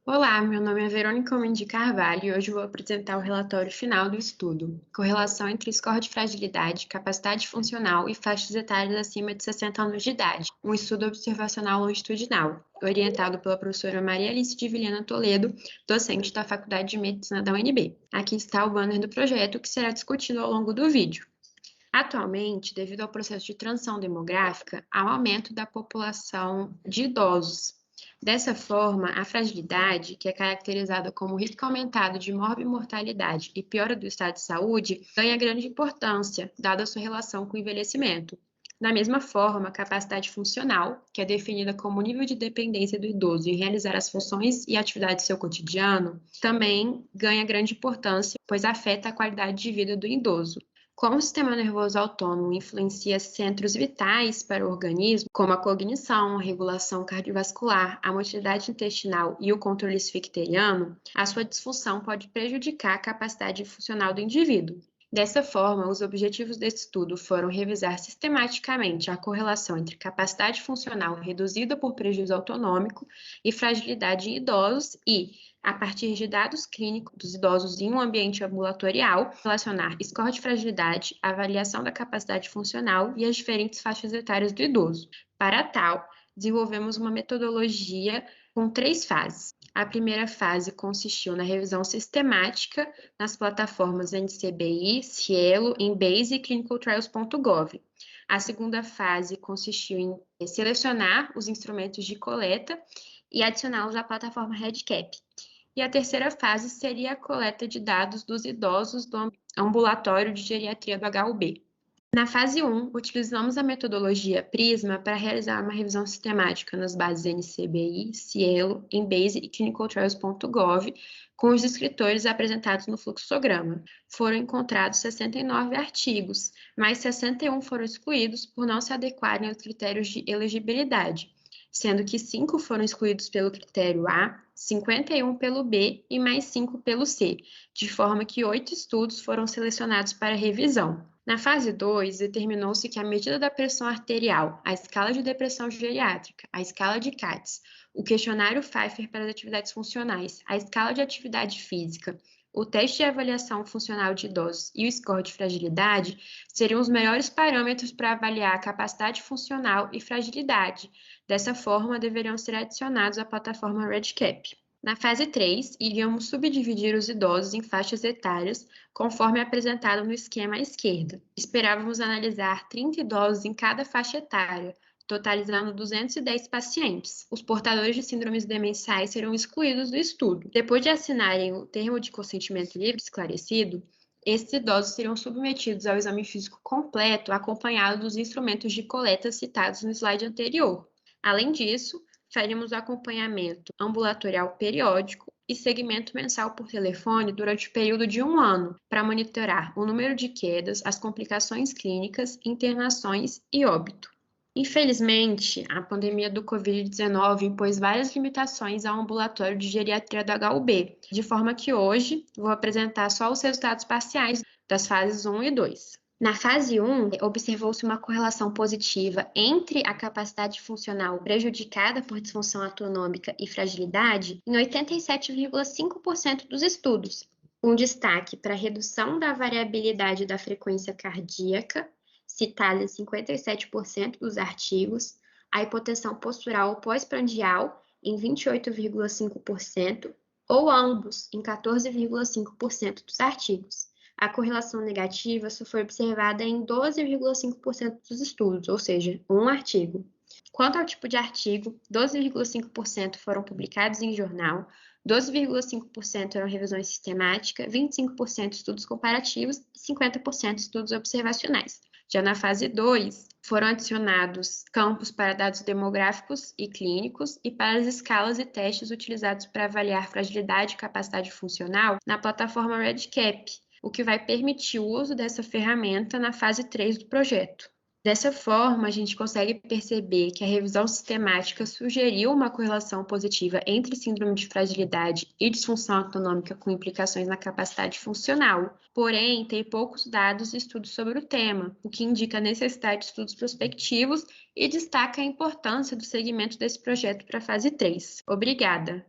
Olá, meu nome é Verônica Mendes de Carvalho e hoje vou apresentar o relatório final do estudo, Correlação entre score de fragilidade, capacidade funcional e faixas etárias acima de 60 anos de idade, um estudo observacional longitudinal, orientado pela professora Maria Alice de Vilhena Toledo, docente da Faculdade de Medicina da UNB. Aqui está o banner do projeto que será discutido ao longo do vídeo. Atualmente, devido ao processo de transição demográfica, há um aumento da população de idosos. Dessa forma, a fragilidade, que é caracterizada como risco aumentado de morbimortalidade e piora do estado de saúde, ganha grande importância, dada a sua relação com o envelhecimento. Da mesma forma, a capacidade funcional, que é definida como o nível de dependência do idoso em realizar as funções e atividades do seu cotidiano, também ganha grande importância, pois afeta a qualidade de vida do idoso. Como o sistema nervoso autônomo influencia centros vitais para o organismo, como a cognição, a regulação cardiovascular, a motilidade intestinal e o controle esficteriano, a sua disfunção pode prejudicar a capacidade funcional do indivíduo. Dessa forma, os objetivos desse estudo foram revisar sistematicamente a correlação entre capacidade funcional reduzida por prejuízo autonômico e fragilidade em idosos e, a partir de dados clínicos dos idosos em um ambiente ambulatorial, relacionar score de fragilidade, avaliação da capacidade funcional e as diferentes faixas etárias do idoso. Para tal, desenvolvemos uma metodologia com 3 fases. A primeira fase consistiu na revisão sistemática nas plataformas NCBI, Cielo, Embase e clinicaltrials.gov. A segunda fase consistiu em selecionar os instrumentos de coleta e adicioná-los à plataforma REDCap. E a terceira fase seria a coleta de dados dos idosos do ambulatório de geriatria do HUB. Na fase 1, utilizamos a metodologia PRISMA para realizar uma revisão sistemática nas bases NCBI, Cielo, Embase e clinicaltrials.gov, com os descritores apresentados no fluxograma. Foram encontrados 69 artigos, mas 61 foram excluídos por não se adequarem aos critérios de elegibilidade, sendo que 5 foram excluídos pelo critério A, 51 pelo B e mais 5 pelo C, de forma que 8 estudos foram selecionados para revisão. Na fase 2, determinou-se que a medida da pressão arterial, a escala de depressão geriátrica, a escala de CATS, o questionário Pfeiffer para as atividades funcionais, a escala de atividade física, o teste de avaliação funcional de idosos e o score de fragilidade seriam os melhores parâmetros para avaliar a capacidade funcional e fragilidade. Dessa forma, deveriam ser adicionados à plataforma REDCap. Na fase 3, iríamos subdividir os idosos em faixas etárias, conforme apresentado no esquema à esquerda. Esperávamos analisar 30 idosos em cada faixa etária, totalizando 210 pacientes. Os portadores de síndromes demenciais serão excluídos do estudo. Depois de assinarem o termo de consentimento livre esclarecido, esses idosos serão submetidos ao exame físico completo, acompanhado dos instrumentos de coleta citados no slide anterior. Além disso, faremos o acompanhamento ambulatorial periódico e segmento mensal por telefone durante o período de 1 ano, para monitorar o número de quedas, as complicações clínicas, internações e óbito. Infelizmente, a pandemia do Covid-19 impôs várias limitações ao ambulatório de geriatria do HUB, de forma que hoje vou apresentar só os resultados parciais das fases 1 e 2. Na fase 1, observou-se uma correlação positiva entre a capacidade funcional prejudicada por disfunção autonômica e fragilidade em 87,5% dos estudos, um destaque para a redução da variabilidade da frequência cardíaca, citada em 57% dos artigos, a hipotensão postural pós-prandial em 28,5%, ou ambos em 14,5% dos artigos. A correlação negativa só foi observada em 12,5% dos estudos, ou seja, um artigo. Quanto ao tipo de artigo, 12,5% foram publicados em jornal, 12,5% eram revisões sistemáticas, 25% estudos comparativos e 50% estudos observacionais. Já na fase 2, foram adicionados campos para dados demográficos e clínicos e para as escalas e testes utilizados para avaliar fragilidade e capacidade funcional na plataforma REDCap, o que vai permitir o uso dessa ferramenta na fase 3 do projeto. Dessa forma, a gente consegue perceber que a revisão sistemática sugeriu uma correlação positiva entre síndrome de fragilidade e disfunção autonômica com implicações na capacidade funcional. Porém, tem poucos dados e estudos sobre o tema, o que indica a necessidade de estudos prospectivos e destaca a importância do segmento desse projeto para a fase 3. Obrigada!